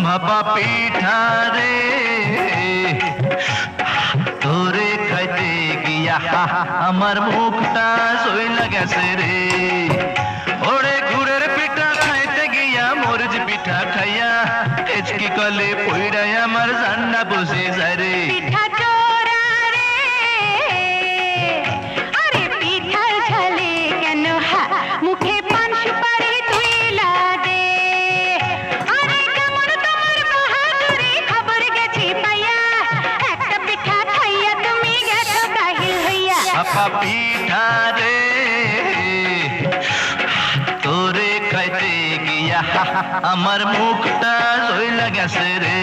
ভাপা পিঠা রে তোরে খাইতে গিয়া আমার মুখটা সইলা গেছে রে। ওরে গুড়ের পিঠা খাইতে গিয়া মরিচ পিঠা খাইয়া হেচকি কলে পইড়াই আমার জান্না বসে যায় রে। পিঠা চোরা রে, আরে পিঠার ঝালে কেন মুখে পান সুপারি তুইলা দে। আরে কেমন তোমার বাহাদুরি খবর গেছি পাইয়া, একটা পিঠা খাইয়া তুমি গেছো কাহিল হইয়া। ভাপা পিঠা রে তোরে খাইতে গিয়া আমার মুখটা সইলা গেছে রে।